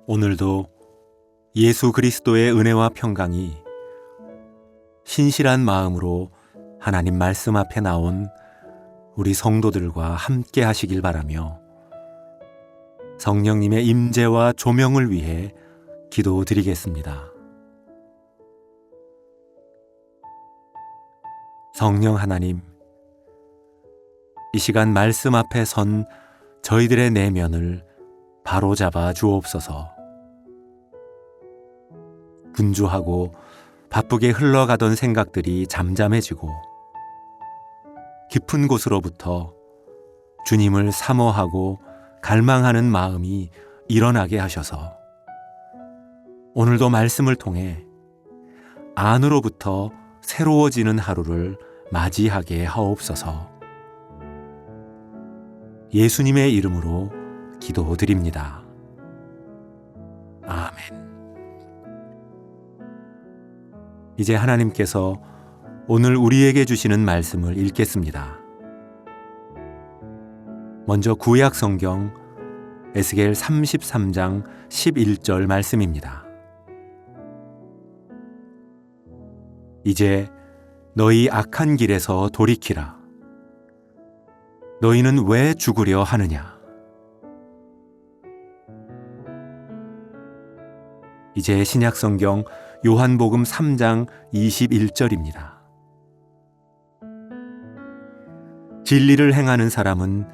오늘도 예수 그리스도의 은혜와 평강이 신실한 마음으로 하나님 말씀 앞에 나온 우리 성도들과 함께 하시길 바라며 성령님의 임재와 조명을 위해 기도드리겠습니다. 성령 하나님, 이 시간 말씀 앞에 선 저희들의 내면을 바로잡아 주옵소서. 분주하고 바쁘게 흘러가던 생각들이 잠잠해지고 깊은 곳으로부터 주님을 사모하고 갈망하는 마음이 일어나게 하셔서 오늘도 말씀을 통해 안으로부터 새로워지는 하루를 맞이하게 하옵소서. 예수님의 이름으로 기도드립니다. 아멘. 이제 하나님께서 오늘 우리에게 주시는 말씀을 읽겠습니다. 먼저 구약 성경 에스겔 33장 11절 말씀입니다. 이제 너희 악한 길에서 돌이키라. 너희는 왜 죽으려 하느냐? 이제 신약 성경 요한복음 3장 21절입니다. 진리를 행하는 사람은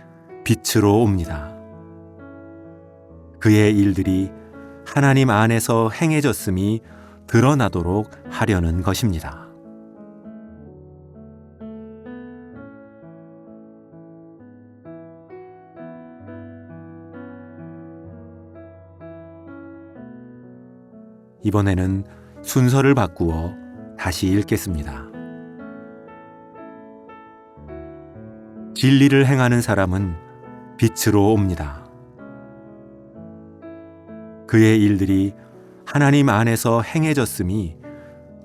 빛으로 옵니다. 그의 일들이 하나님 안에서 행해졌음이 드러나도록 하려는 것입니다. 이번에는 순서를 바꾸어 다시 읽겠습니다. 진리를 행하는 사람은 빛으로 옵니다. 그의 일들이 하나님 안에서 행해졌음이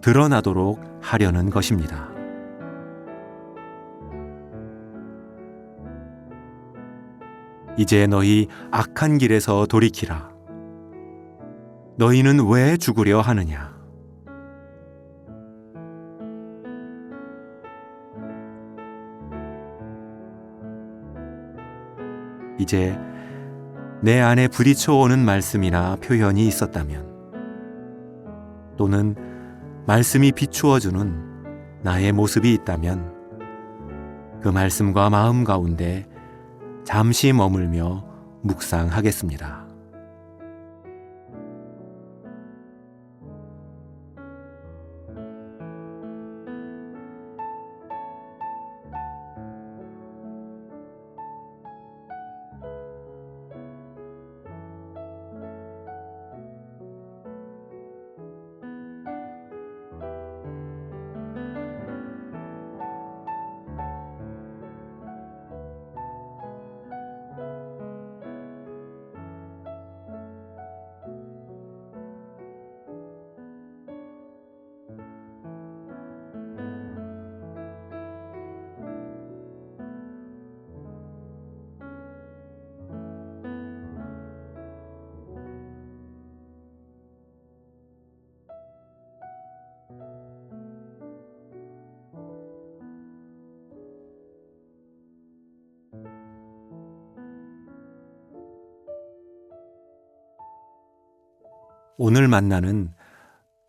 드러나도록 하려는 것입니다. 이제 너희 악한 길에서 돌이키라. 너희는 왜 죽으려 하느냐? 이제 내 안에 부딪혀오는 말씀이나 표현이 있었다면, 또는 말씀이 비추어주는 나의 모습이 있다면 그 말씀과 마음 가운데 잠시 머물며 묵상하겠습니다. 오늘 만나는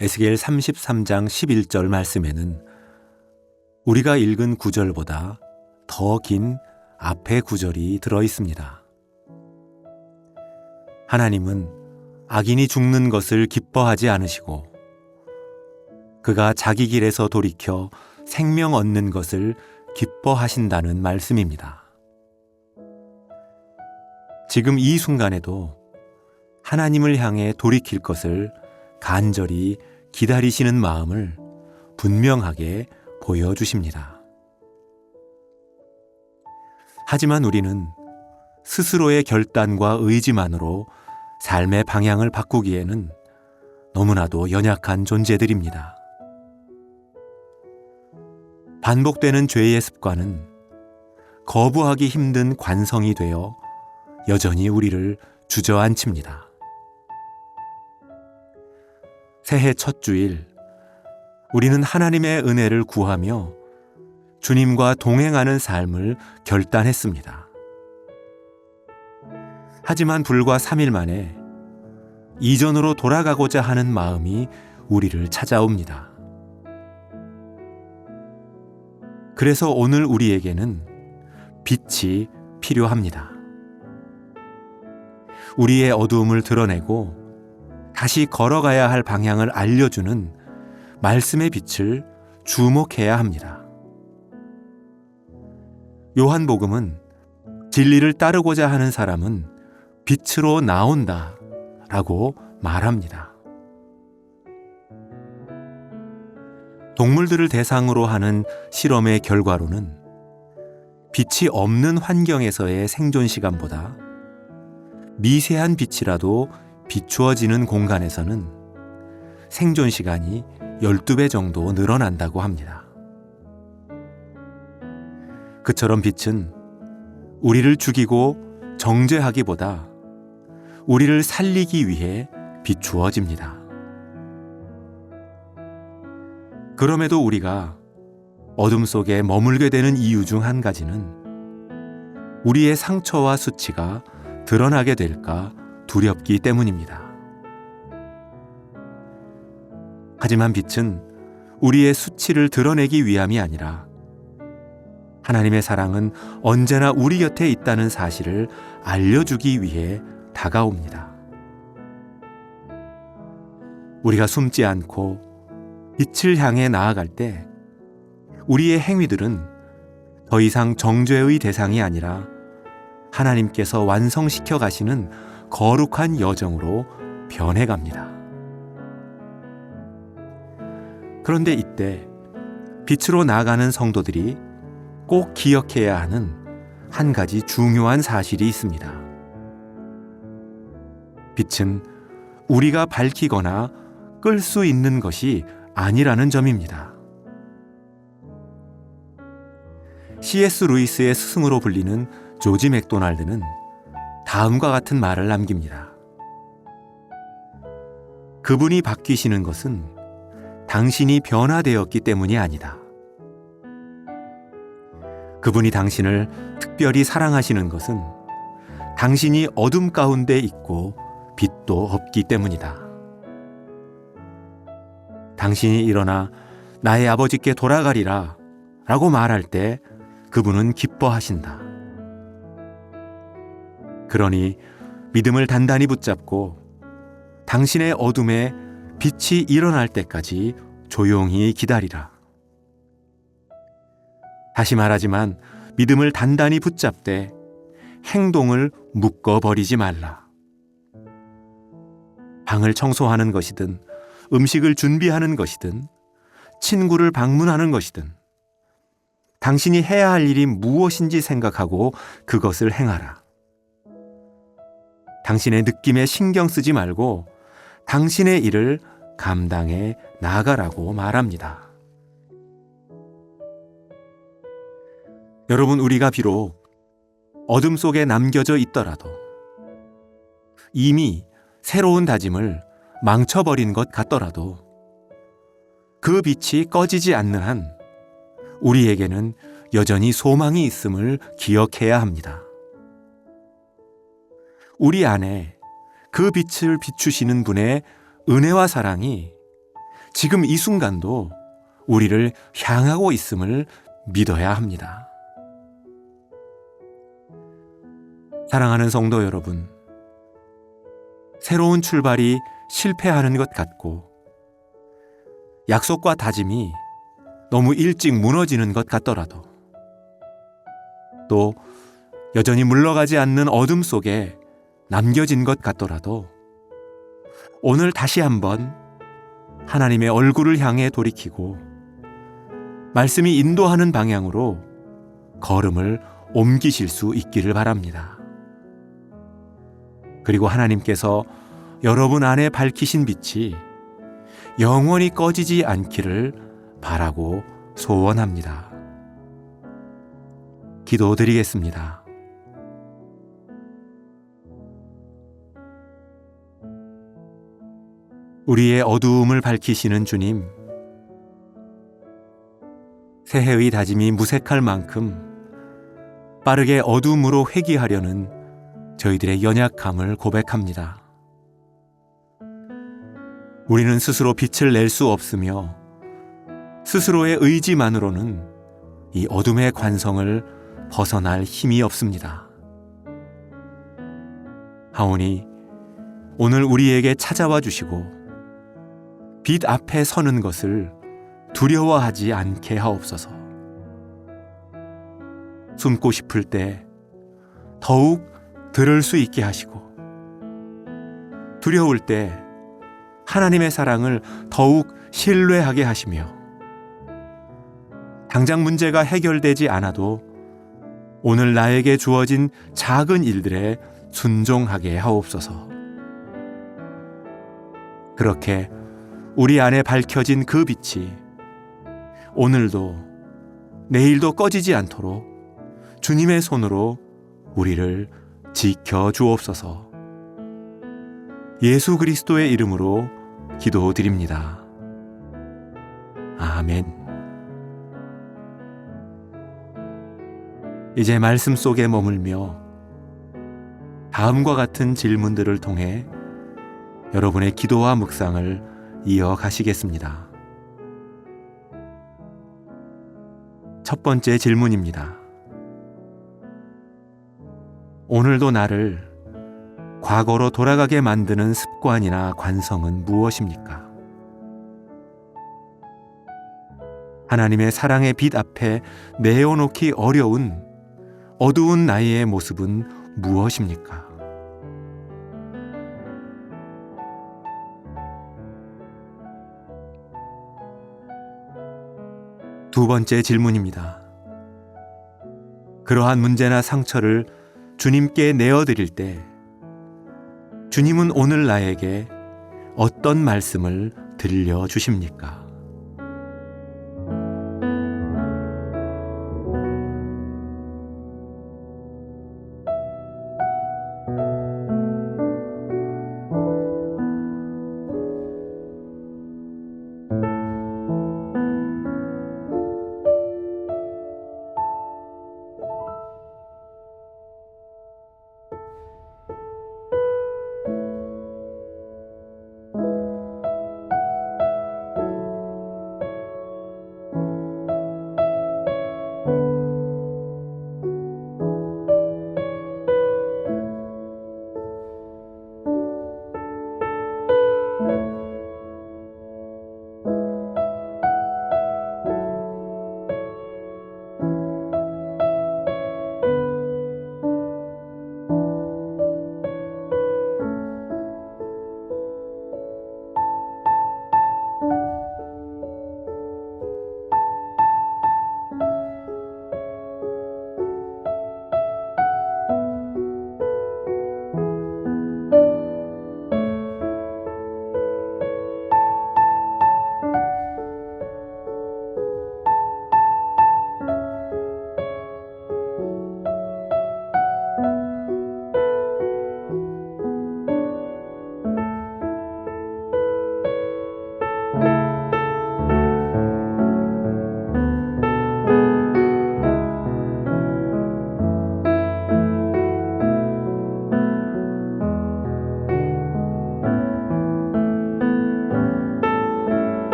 에스겔 33장 11절 말씀에는 우리가 읽은 구절보다 더 긴 앞의 구절이 들어 있습니다. 하나님은 악인이 죽는 것을 기뻐하지 않으시고 그가 자기 길에서 돌이켜 생명 얻는 것을 기뻐하신다는 말씀입니다. 지금 이 순간에도 하나님을 향해 돌이킬 것을 간절히 기다리시는 마음을 분명하게 보여주십니다. 하지만 우리는 스스로의 결단과 의지만으로 삶의 방향을 바꾸기에는 너무나도 연약한 존재들입니다. 반복되는 죄의 습관은 거부하기 힘든 관성이 되어 여전히 우리를 주저앉힙니다. 새해 첫 주일, 우리는 하나님의 은혜를 구하며 주님과 동행하는 삶을 결단했습니다. 하지만 불과 3일 만에 이전으로 돌아가고자 하는 마음이 우리를 찾아옵니다. 그래서 오늘 우리에게는 빛이 필요합니다. 우리의 어두움을 드러내고 다시 걸어가야 할 방향을 알려주는 말씀의 빛을 주목해야 합니다. 요한복음은 진리를 따르고자 하는 사람은 빛으로 나온다 라고 말합니다. 동물들을 대상으로 하는 실험의 결과로는 빛이 없는 환경에서의 생존 시간보다 미세한 빛이라도 비추어지는 공간에서는 생존 시간이 12배 정도 늘어난다고 합니다. 그처럼 빛은 우리를 죽이고 정죄하기보다 우리를 살리기 위해 비추어집니다. 그럼에도 우리가 어둠 속에 머물게 되는 이유 중 한 가지는 우리의 상처와 수치가 드러나게 될까 두렵기 때문입니다. 하지만 빛은 우리의 수치를 드러내기 위함이 아니라 하나님의 사랑은 언제나 우리 곁에 있다는 사실을 알려주기 위해 다가옵니다. 우리가 숨지 않고 빛을 향해 나아갈 때 우리의 행위들은 더 이상 정죄의 대상이 아니라 하나님께서 완성시켜 가시는 거룩한 여정으로 변해갑니다. 그런데 이때 빛으로 나아가는 성도들이 꼭 기억해야 하는 한 가지 중요한 사실이 있습니다. 빛은 우리가 밝히거나 끌 수 있는 것이 아니라는 점입니다. C.S. 루이스의 스승으로 불리는 조지 맥도날드는 다음과 같은 말을 남깁니다. 그분이 바뀌시는 것은 당신이 변화되었기 때문이 아니다. 그분이 당신을 특별히 사랑하시는 것은 당신이 어둠 가운데 있고 빛도 없기 때문이다. 당신이 일어나 나의 아버지께 돌아가리라 라고 말할 때 그분은 기뻐하신다. 그러니 믿음을 단단히 붙잡고 당신의 어둠에 빛이 일어날 때까지 조용히 기다리라. 다시 말하지만 믿음을 단단히 붙잡되 행동을 묶어버리지 말라. 방을 청소하는 것이든 음식을 준비하는 것이든 친구를 방문하는 것이든 당신이 해야 할 일이 무엇인지 생각하고 그것을 행하라. 당신의 느낌에 신경 쓰지 말고 당신의 일을 감당해 나가라고 말합니다. 여러분, 우리가 비록 어둠 속에 남겨져 있더라도 이미 새로운 다짐을 망쳐버린 것 같더라도 그 빛이 꺼지지 않는 한 우리에게는 여전히 소망이 있음을 기억해야 합니다. 우리 안에 그 빛을 비추시는 분의 은혜와 사랑이 지금 이 순간도 우리를 향하고 있음을 믿어야 합니다. 사랑하는 성도 여러분, 새로운 출발이 실패하는 것 같고 약속과 다짐이 너무 일찍 무너지는 것 같더라도 또 여전히 물러가지 않는 어둠 속에 남겨진 것 같더라도 오늘 다시 한번 하나님의 얼굴을 향해 돌이키고 말씀이 인도하는 방향으로 걸음을 옮기실 수 있기를 바랍니다. 그리고 하나님께서 여러분 안에 밝히신 빛이 영원히 꺼지지 않기를 바라고 소원합니다. 기도드리겠습니다. 우리의 어두움을 밝히시는 주님, 새해의 다짐이 무색할 만큼 빠르게 어둠으로 회귀하려는 저희들의 연약함을 고백합니다. 우리는 스스로 빛을 낼 수 없으며 스스로의 의지만으로는 이 어둠의 관성을 벗어날 힘이 없습니다. 하오니 오늘 우리에게 찾아와 주시고 빛 앞에 서는 것을 두려워하지 않게 하옵소서. 숨고 싶을 때 더욱 들을 수 있게 하시고, 두려울 때 하나님의 사랑을 더욱 신뢰하게 하시며, 당장 문제가 해결되지 않아도 오늘 나에게 주어진 작은 일들에 순종하게 하옵소서. 그렇게 우리 안에 밝혀진 그 빛이 오늘도 내일도 꺼지지 않도록 주님의 손으로 우리를 지켜 주옵소서. 예수 그리스도의 이름으로 기도드립니다. 아멘. 이제 말씀 속에 머물며 다음과 같은 질문들을 통해 여러분의 기도와 묵상을 이어가시겠습니다. 첫 번째 질문입니다. 오늘도 나를 과거로 돌아가게 만드는 습관이나 관성은 무엇입니까? 하나님의 사랑의 빛 앞에 내어놓기 어려운 어두운 나의 모습은 무엇입니까? 두 번째 질문입니다. 그러한 문제나 상처를 주님께 내어드릴 때 주님은 오늘 나에게 어떤 말씀을 들려주십니까?